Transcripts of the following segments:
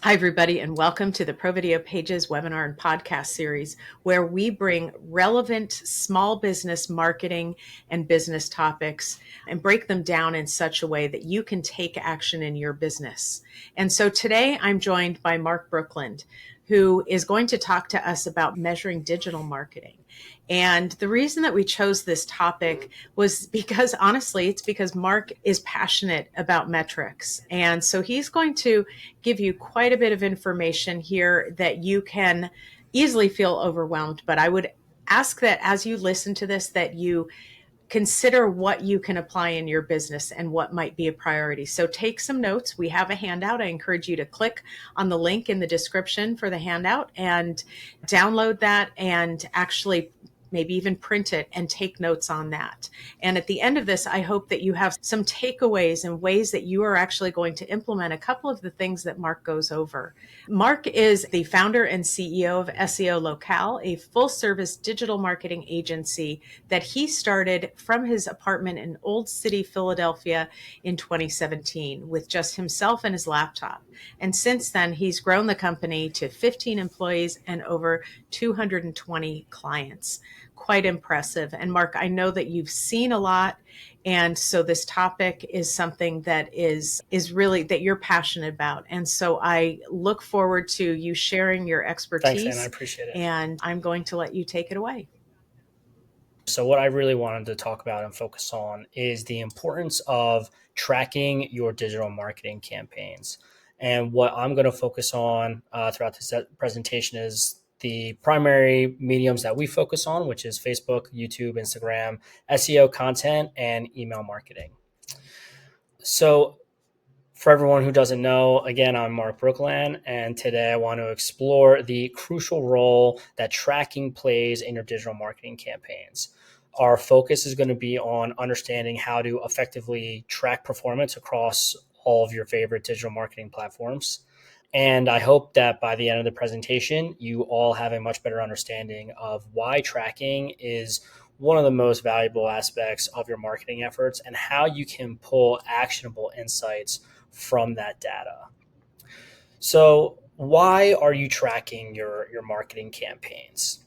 Hi, everybody, and welcome to the ProVideo Pages webinar and podcast series, where we bring relevant small business marketing and business topics and break them down in such a way that you can take action in your business. And so today I'm joined by Marc Brookland, who is going to talk to us about measuring digital marketing. And the reason that we chose this topic was because, honestly, it's because Marc is passionate about metrics. And so he's going to give you quite a bit of information here that you can easily feel overwhelmed. But I would ask that as you listen to this, that you consider what you can apply in your business and what might be a priority. So take some notes. We have a handout. I encourage you to click on the link in the description for the handout and download that and actually maybe even print it and take notes on that. And at the end of this, I hope that you have some takeaways and ways that you are actually going to implement a couple of the things that Marc goes over. Marc is the founder and CEO of SEO Locale, a full service digital marketing agency that he started from his apartment in Old City, Philadelphia in 2017 with just himself and his laptop. And since then, he's grown the company to 15 employees and over 220 clients. Quite impressive. And Marc, I know that you've seen a lot. And so this topic is something that is really that you're passionate about. And so I look forward to you sharing your expertise. Thanks, Anna. I appreciate it. And I'm going to let you take it away. So what I really wanted to talk about and focus on is the importance of tracking your digital marketing campaigns. And what I'm going to focus on throughout this presentation is the primary mediums that we focus on, which is Facebook, YouTube, Instagram, SEO content, and email marketing. So for everyone who doesn't know, again, I'm Marc Brookland, and today I want to explore the crucial role that tracking plays in your digital marketing campaigns. Our focus is going to be on understanding how to effectively track performance across all of your favorite digital marketing platforms. And I hope that by the end of the presentation, you all have a much better understanding of why tracking is one of the most valuable aspects of your marketing efforts and how you can pull actionable insights from that data. So why are you tracking your marketing campaigns?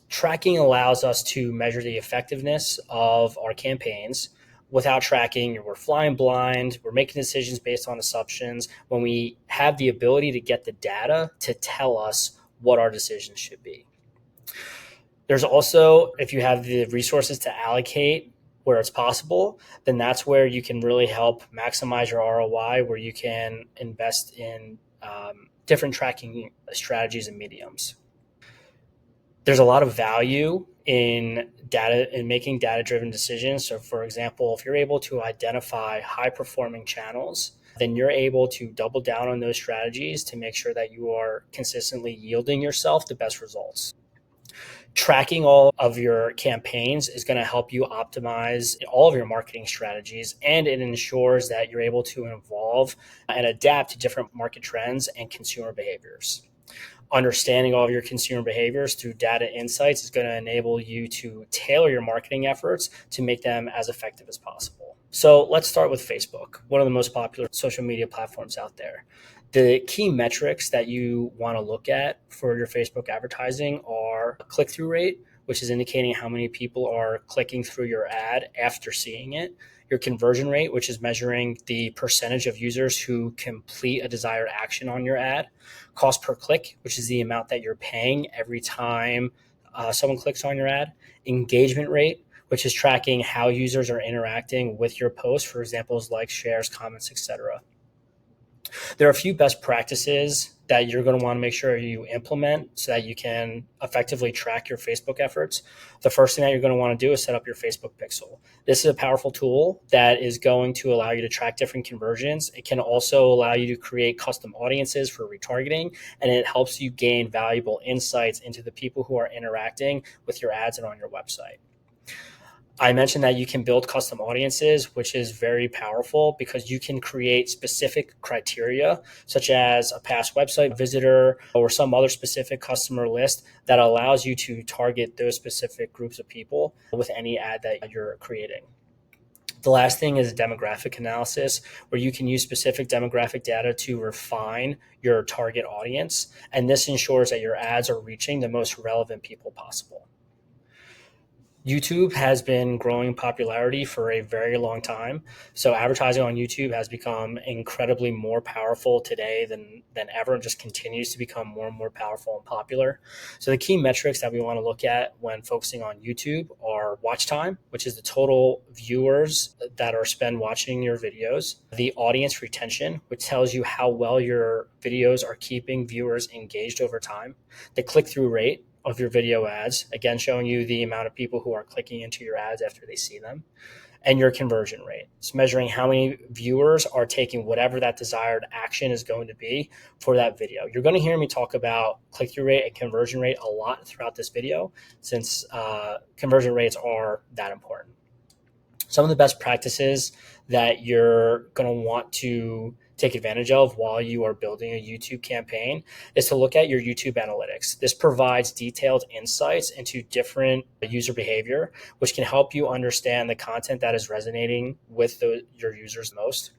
Tracking allows us to measure the effectiveness of our campaigns. Without tracking, we're flying blind. We're making decisions based on assumptions when we have the ability to get the data to tell us what our decisions should be. There's also, if you have the resources to allocate where it's possible, then that's where you can really help maximize your ROI, where you can invest in different tracking strategies and mediums. There's a lot of value in data in making data-driven decisions. So for example, if you're able to identify high-performing channels, then you're able to double down on those strategies to make sure that you are consistently yielding yourself the best results. Tracking all of your campaigns is going to help you optimize all of your marketing strategies, and it ensures that you're able to evolve and adapt to different market trends and consumer behaviors. Understanding all of your consumer behaviors through data insights is going to enable you to tailor your marketing efforts to make them as effective as possible. So let's start with Facebook, one of the most popular social media platforms out there. The key metrics that you want to look at for your Facebook advertising are click-through rate, which is indicating how many people are clicking through your ad after seeing it. Your conversion rate, which is measuring the percentage of users who complete a desired action on your ad. Cost per click, which is the amount that you're paying every time someone clicks on your ad. Engagement rate, which is tracking how users are interacting with your post, for examples like shares, comments, etc. There are a few best practices that you're going to want to make sure you implement so that you can effectively track your Facebook efforts. The first thing that you're going to want to do is set up your Facebook pixel. This is a powerful tool that is going to allow you to track different conversions. It can also allow you to create custom audiences for retargeting, and it helps you gain valuable insights into the people who are interacting with your ads and on your website. I mentioned that you can build custom audiences, which is very powerful because you can create specific criteria, such as a past website visitor or some other specific customer list that allows you to target those specific groups of people with any ad that you're creating. The last thing is demographic analysis, where you can use specific demographic data to refine your target audience. And this ensures that your ads are reaching the most relevant people possible. YouTube has been growing in popularity for a very long time. So advertising on YouTube has become incredibly more powerful today than ever, and just continues to become more and more powerful and popular. So the key metrics that we want to look at when focusing on YouTube are watch time, which is the total viewers that are spent watching your videos, the audience retention, which tells you how well your videos are keeping viewers engaged over time, the click-through rate of your video ads, again, showing you the amount of people who are clicking into your ads after they see them, and your conversion rate. It's measuring how many viewers are taking whatever that desired action is going to be for that video. You're going to hear me talk about click-through rate and conversion rate a lot throughout this video, since conversion rates are that important. Some of the best practices that you're going to want to take advantage of while you are building a YouTube campaign is to look at your YouTube analytics. This provides detailed insights into different user behavior, which can help you understand the content that is resonating with your users most.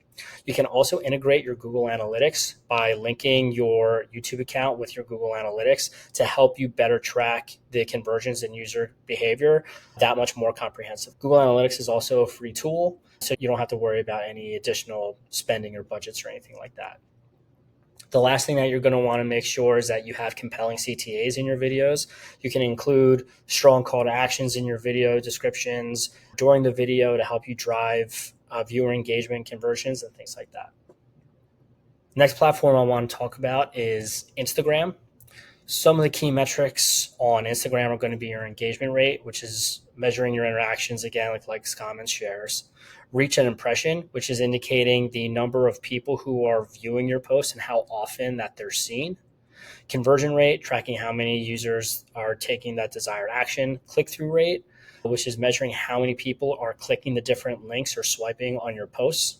You can also integrate your Google Analytics by linking your YouTube account with your Google Analytics to help you better track the conversions and user behavior that much more comprehensive. Google Analytics is also a free tool, so you don't have to worry about any additional spending or budgets or anything like that. The last thing that you're going to want to make sure is that you have compelling CTAs in your videos. You can include strong call to actions in your video descriptions during the video to help you drive viewer engagement, conversions, and things like that. Next platform I want to talk about is Instagram. Some of the key metrics on Instagram are going to be your engagement rate, which is measuring your interactions, again, like likes, comments, shares. Reach and impression, which is indicating the number of people who are viewing your post and how often that they're seen. Conversion rate, tracking how many users are taking that desired action. Click-through rate, which is measuring how many people are clicking the different links or swiping on your posts.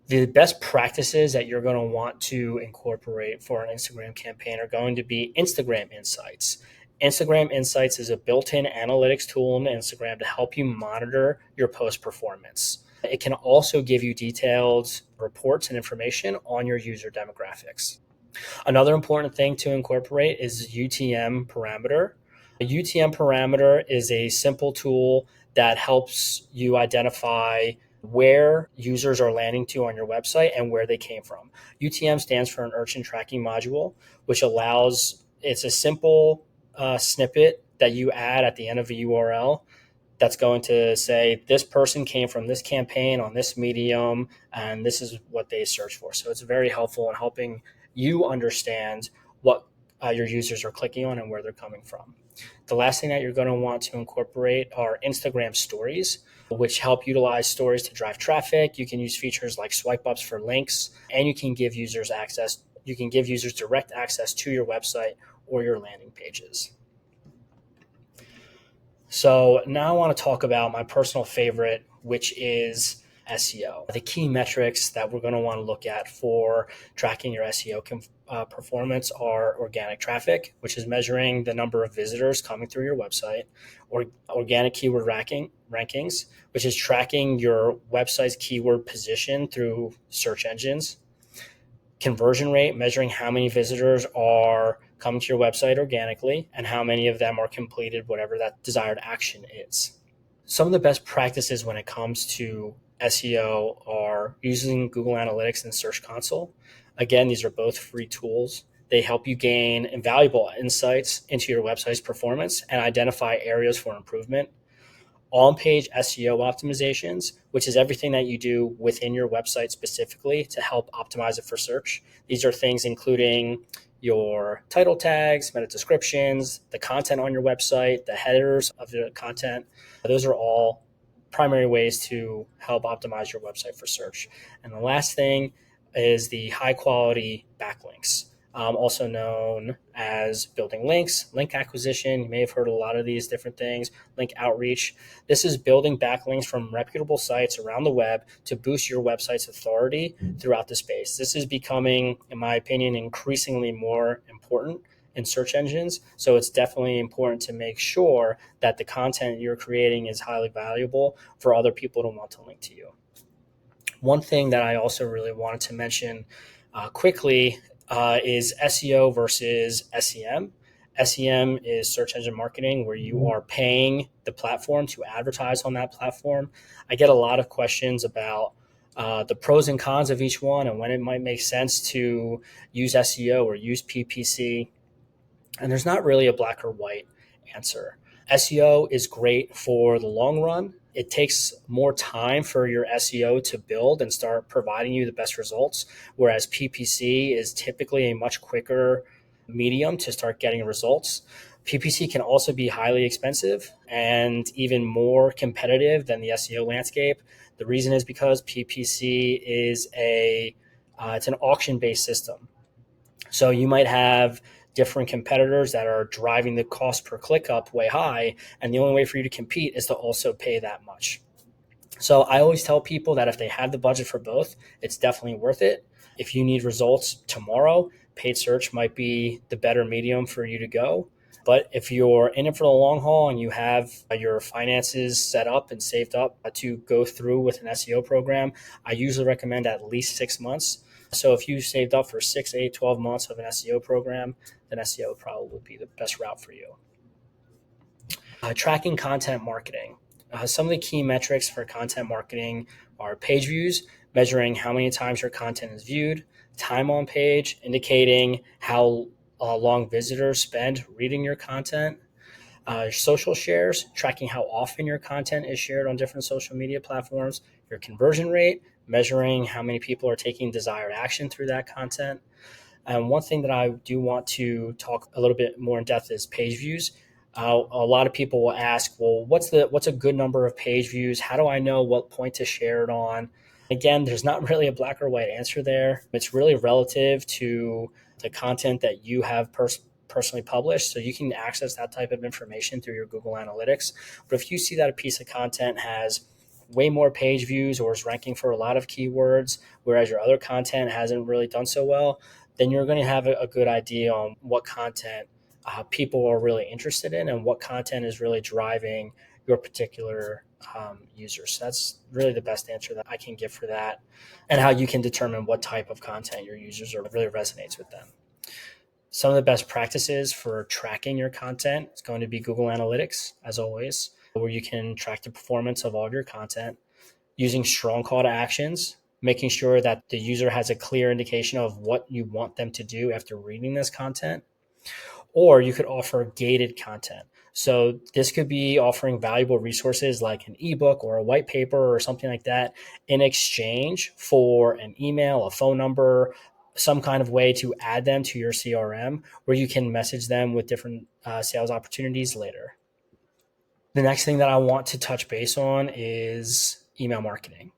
The best practices that you're going to want to incorporate for an Instagram campaign are going to be Instagram Insights. Instagram Insights is a built-in analytics tool on Instagram to help you monitor your post performance. It can also give you detailed reports and information on your user demographics. Another important thing to incorporate is UTM parameter. A UTM parameter is a simple tool that helps you identify where users are landing to on your website and where they came from. UTM stands for an urchin tracking module, which it's a simple snippet that you add at the end of a URL that's going to say this person came from this campaign on this medium and this is what they searched for. So it's very helpful in helping you understand what your users are clicking on and where they're coming from. The last thing that you're going to want to incorporate are Instagram stories, which help utilize stories to drive traffic. You can use features like swipe ups for links, and you can give users direct access to your website or your landing pages. So now I want to talk about my personal favorite, which is SEO. The key metrics that we're going to want to look at for tracking your SEO performance are organic traffic, which is measuring the number of visitors coming through your website, or organic keyword rankings, which is tracking your website's keyword position through search engines. Conversion rate, measuring how many visitors are coming to your website organically and how many of them are completed whatever that desired action is. Some of the best practices when it comes to SEO are using Google Analytics and Search Console. Again, these are both free tools. They help you gain invaluable insights into your website's performance and identify areas for improvement. On-page SEO optimizations, which is everything that you do within your website specifically to help optimize it for search. These are things including your title tags, meta descriptions, the content on your website, the headers of the content. Those are all primary ways to help optimize your website for search. And the last thing is the high quality backlinks, also known as building links, link acquisition. You may have heard a lot of these different things, link outreach. This is building backlinks from reputable sites around the web to boost your website's authority throughout the space. This is becoming, in my opinion, increasingly more important in search engines. So it's definitely important to make sure that the content you're creating is highly valuable for other people to want to link to you. One thing that I also really wanted to mention quickly is SEO versus SEM. SEM is search engine marketing, where you are paying the platform to advertise on that platform. I get a lot of questions about the pros and cons of each one and when it might make sense to use SEO or use PPC. And there's not really a black or white answer. SEO is great for the long run. It takes more time for your SEO to build and start providing you the best results, whereas PPC is typically a much quicker medium to start getting results. PPC can also be highly expensive and even more competitive than the SEO landscape. The reason is because PPC is it's an auction-based system. So you might have different competitors that are driving the cost per click up way high, and the only way for you to compete is to also pay that much. So I always tell people that if they have the budget for both, it's definitely worth it. If you need results tomorrow, paid search might be the better medium for you to go. But if you're in it for the long haul and you have your finances set up and saved up to go through with an SEO program, I usually recommend at least 6 months. So if you saved up for 6, 8, 12 months of an SEO program, then SEO probably would be the best route for you. Tracking content marketing. Some of the key metrics for content marketing are page views, measuring how many times your content is viewed, time on page, indicating how long visitors spend reading your content, social shares, tracking how often your content is shared on different social media platforms, your conversion rate, measuring how many people are taking desired action through that content. And one thing that I do want to talk a little bit more in depth is page views. A lot of people will ask, well, what's a good number of page views? How do I know what point to share it on? Again, there's not really a black or white answer there. It's really relative to the content that you have personally published. So you can access that type of information through your Google Analytics. But if you see that a piece of content has way more page views or is ranking for a lot of keywords, whereas your other content hasn't really done so well, then you're going to have a good idea on what content people are really interested in and what content is really driving your particular users. So that's really the best answer that I can give for that, and how you can determine what type of content your users really resonates with them. Some of the best practices for tracking your content is going to be Google Analytics, as always, where you can track the performance of all of your content, using strong call to actions, making sure that the user has a clear indication of what you want them to do after reading this content. Or you could offer gated content. So this could be offering valuable resources like an ebook or a white paper or something like that in exchange for an email, a phone number, some kind of way to add them to your CRM where you can message them with different sales opportunities later. The next thing that I want to touch base on is email marketing.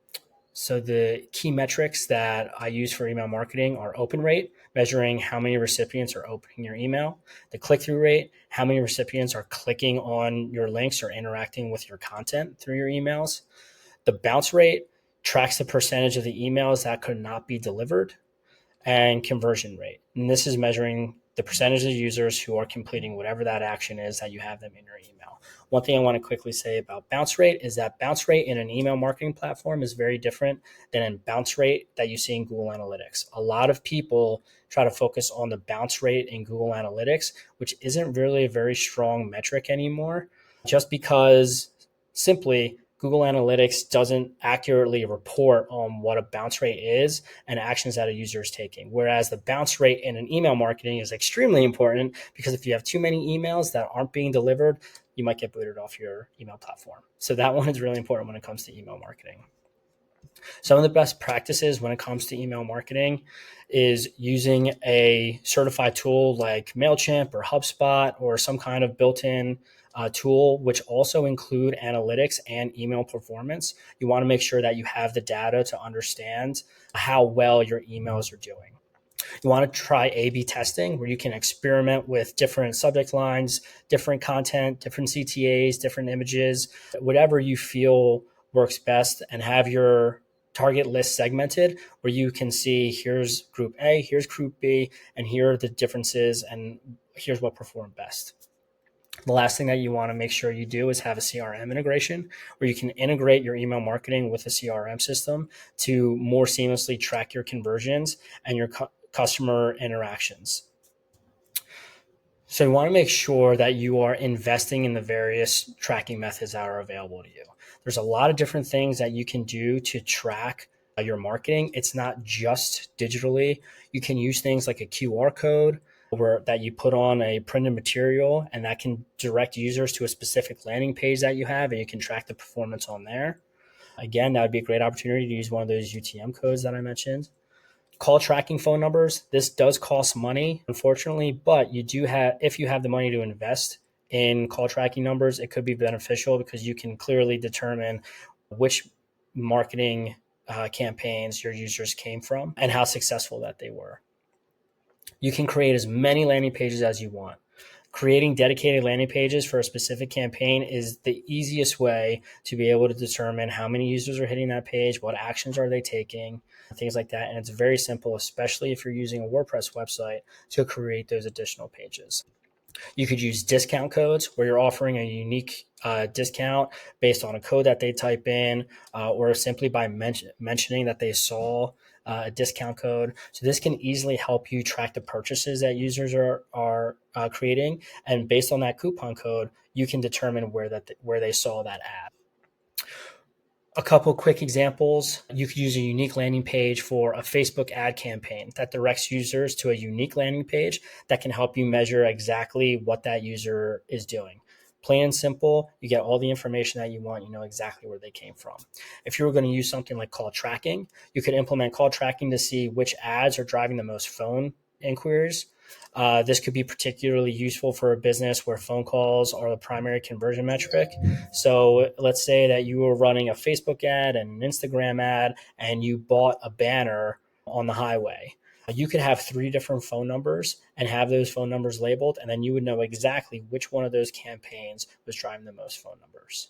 So the key metrics that I use for email marketing are open rate, measuring how many recipients are opening your email, the click-through rate, how many recipients are clicking on your links or interacting with your content through your emails. The bounce rate tracks the percentage of the emails that could not be delivered, and conversion rate. And this is measuring the percentage of users who are completing whatever that action is that you have them in your email. One thing I want to quickly say about bounce rate is that bounce rate in an email marketing platform is very different than in bounce rate that you see in Google Analytics. A lot of people try to focus on the bounce rate in Google Analytics, which isn't really a very strong metric anymore, just because simply Google Analytics doesn't accurately report on what a bounce rate is and actions that a user is taking. Whereas the bounce rate in an email marketing is extremely important, because if you have too many emails that aren't being delivered, you might get booted off your email platform. So that one is really important when it comes to email marketing. Some of the best practices when it comes to email marketing is using a certified tool like MailChimp or HubSpot or some kind of built-in tool, which also include analytics and email performance. You want to make sure that you have the data to understand how well your emails are doing. You want to try A/B testing, where you can experiment with different subject lines, different content, different CTAs, different images, whatever you feel works best, and have your target list segmented, where you can see here's group A, here's group B, and here are the differences, and here's what performed best. The last thing that you want to make sure you do is have a CRM integration where you can integrate your email marketing with a CRM system to more seamlessly track your conversions and your customer interactions. So you want to make sure that you are investing in the various tracking methods that are available to you. There's a lot of different things that you can do to track your marketing. It's not just digitally. You can use things like a QR code that you put on a printed material, and that can direct users to a specific landing page that you have, and you can track the performance on there. Again, that would be a great opportunity to use one of those UTM codes that I mentioned. Call tracking phone numbers. This does cost money, unfortunately, but if you have the money to invest in call tracking numbers, it could be beneficial because you can clearly determine which marketing campaigns your users came from and how successful that they were. You can create as many landing pages as you want. Creating dedicated landing pages for a specific campaign is the easiest way to be able to determine how many users are hitting that page, what actions are they taking, things like that. And it's very simple, especially if you're using a WordPress website, to create those additional pages. You could use discount codes where you're offering a unique discount based on a code that they type in, or simply by mentioning that they saw a discount code. So this can easily help you track the purchases that users are creating, and based on that coupon code, you can determine where they saw that ad. A couple quick examples. You could use a unique landing page for a Facebook ad campaign that directs users to a unique landing page that can help you measure exactly what that user is doing. Plain and simple, you get all the information that you want, you know exactly where they came from. If you were going to use something like call tracking, you could implement call tracking to see which ads are driving the most phone inquiries. This could be particularly useful for a business where phone calls are the primary conversion metric. So let's say that you were running a Facebook ad and an Instagram ad, and you bought a banner on the highway. You could have 3 different phone numbers and have those phone numbers labeled, and then you would know exactly which one of those campaigns was driving the most phone numbers.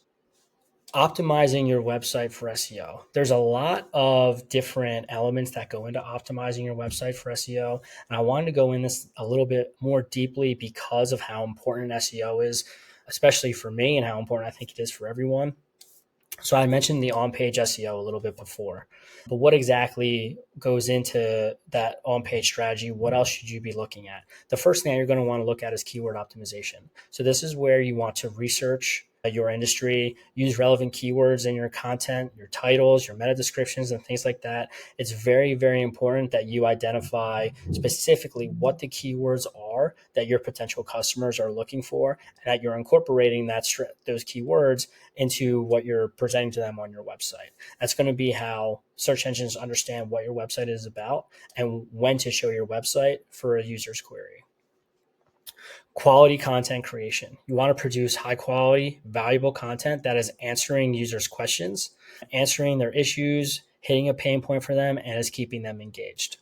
Optimizing your website for SEO. There's a lot of different elements that go into optimizing your website for SEO. And I wanted to go in this a little bit more deeply because of how important SEO is, especially for me, and how important I think it is for everyone. So I mentioned the on-page SEO a little bit before, but what exactly goes into that on-page strategy? What else should you be looking at? The first thing you're going to want to look at is keyword optimization. So this is where you want to research your industry, use relevant keywords in your content, your titles, your meta descriptions, and things like that. It's very, very important that you identify specifically what the keywords are that your potential customers are looking for, and that you're incorporating those keywords into what you're presenting to them on your website. That's going to be how search engines understand what your website is about and when to show your website for a user's query. Quality content creation. You want to produce high quality, valuable content that is answering users' questions, answering their issues, hitting a pain point for them, and is keeping them engaged.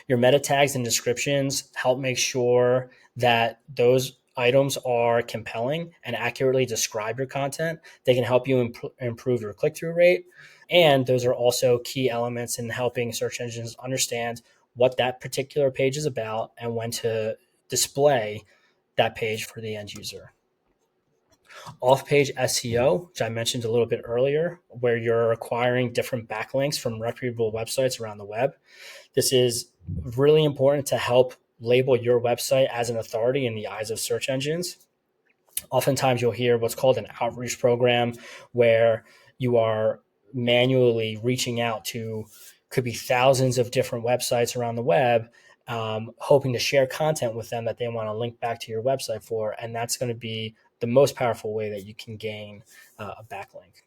Your meta tags and descriptions help make sure that those items are compelling and accurately describe your content. They can help you improve your click-through rate. And those are also key elements in helping search engines understand what that particular page is about and when to display that page for the end user. Off-page SEO, which I mentioned a little bit earlier, where you're acquiring different backlinks from reputable websites around the web. This is really important to help label your website as an authority in the eyes of search engines. Oftentimes you'll hear what's called an outreach program, where you are manually reaching out to could be thousands of different websites around the web, hoping to share content with them that they want to link back to your website for. And that's going to be the most powerful way that you can gain a backlink.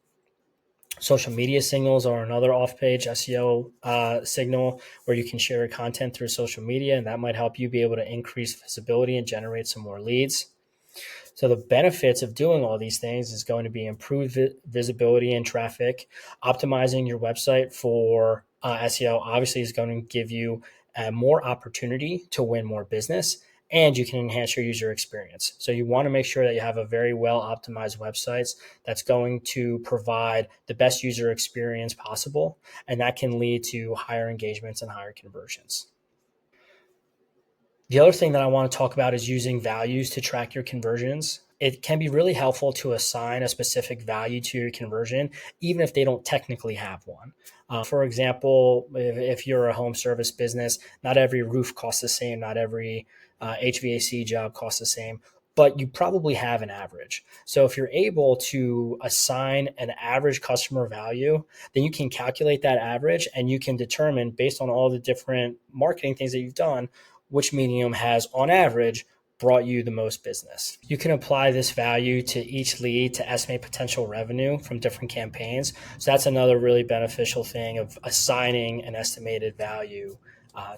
Social media signals are another off-page SEO signal where you can share your content through social media, and that might help you be able to increase visibility and generate some more leads. So the benefits of doing all these things is going to be improved visibility and traffic. Optimizing your website for SEO obviously is going to give you more opportunity to win more business, and you can enhance your user experience. So you want to make sure that you have a very well optimized website that's going to provide the best user experience possible, and that can lead to higher engagements and higher conversions. The other thing that I want to talk about is using values to track your conversions. It can be really helpful to assign a specific value to your conversion, even if they don't technically have one. For example, if you're a home service business, not every roof costs the same, not every HVAC job costs the same, but you probably have an average. So if you're able to assign an average customer value, then you can calculate that average and you can determine, based on all the different marketing things that you've done, which medium has, on average, brought you the most business. You can apply this value to each lead to estimate potential revenue from different campaigns. So that's another really beneficial thing of assigning an estimated value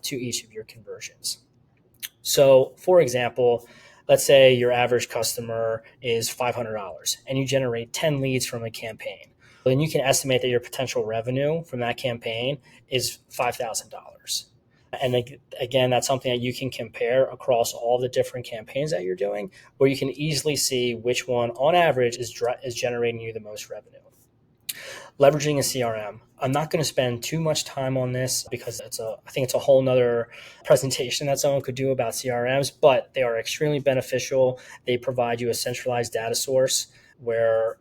to each of your conversions. So, for example, let's say your average customer is $500 and you generate 10 leads from a campaign. Then you can estimate that your potential revenue from that campaign is $5,000. And again, that's something that you can compare across all the different campaigns that you're doing, where you can easily see which one, on average, is generating you the most revenue. Leveraging a CRM. I'm not going to spend too much time on this because I think it's a whole nother presentation that someone could do about CRMs, but they are extremely beneficial. They provide you a centralized data source where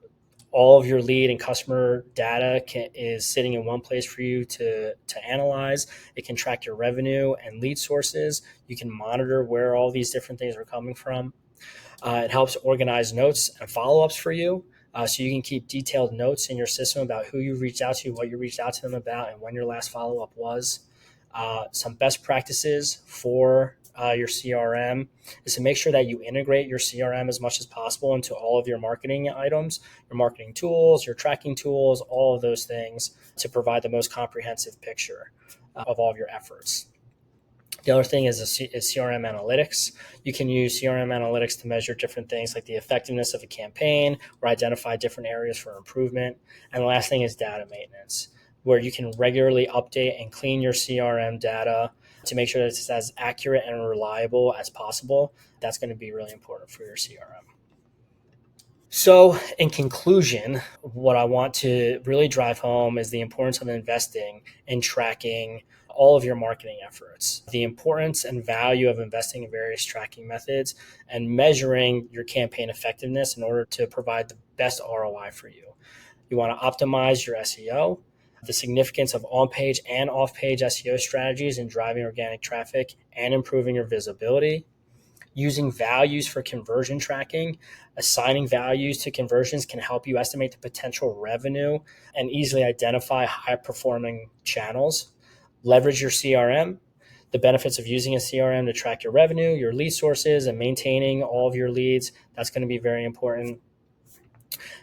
all of your lead and customer data is sitting in one place for you to analyze. It can track your revenue and lead sources. You can monitor where all these different things are coming from. It helps organize notes and follow-ups for you. So you can keep detailed notes in your system about who you reached out to, what you reached out to them about, and when your last follow-up was. Some best practices for your CRM is to make sure that you integrate your CRM as much as possible into all of your marketing items, your marketing tools, your tracking tools, all of those things to provide the most comprehensive picture of all of your efforts. The other thing is CRM analytics. You can use CRM analytics to measure different things like the effectiveness of a campaign or identify different areas for improvement. And the last thing is data maintenance, where you can regularly update and clean your CRM data to make sure that it's as accurate and reliable as possible. That's going to be really important for your CRM. So, in conclusion, what I want to really drive home is the importance of investing in tracking all of your marketing efforts, the importance and value of investing in various tracking methods and measuring your campaign effectiveness in order to provide the best ROI for you. You want to optimize your SEO, the significance of on-page and off-page SEO strategies in driving organic traffic and improving your visibility, using values for conversion tracking. Assigning values to conversions can help you estimate the potential revenue and easily identify high-performing channels. Leverage your CRM. The benefits of using a CRM to track your revenue, your lead sources, and maintaining all of your leads. That's going to be very important.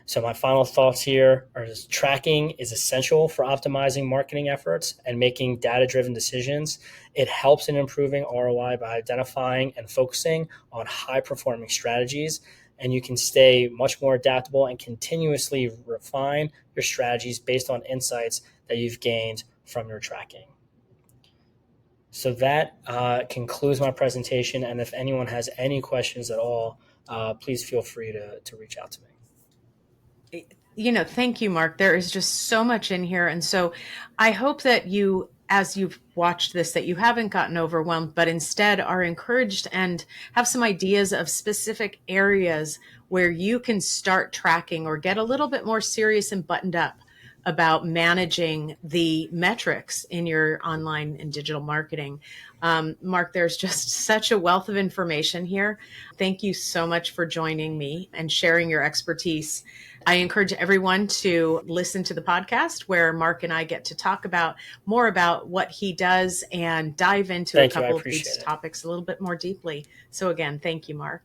So my final thoughts here are tracking is essential for optimizing marketing efforts and making data-driven decisions. It helps in improving ROI by identifying and focusing on high-performing strategies, and you can stay much more adaptable and continuously refine your strategies based on insights that you've gained from your tracking. So that concludes my presentation, and if anyone has any questions at all, please feel free to reach out to me. Thank you, Mark. There is just so much in here. And so I hope that you, as you've watched this, that you haven't gotten overwhelmed, but instead are encouraged and have some ideas of specific areas where you can start tracking or get a little bit more serious and buttoned up about managing the metrics in your online and digital marketing. Mark, there's just such a wealth of information here. Thank you so much for joining me and sharing your expertise. I encourage everyone to listen to the podcast where Mark and I get to talk about more about what he does and dive into a couple of these topics a little bit more deeply. So again, thank you, Mark.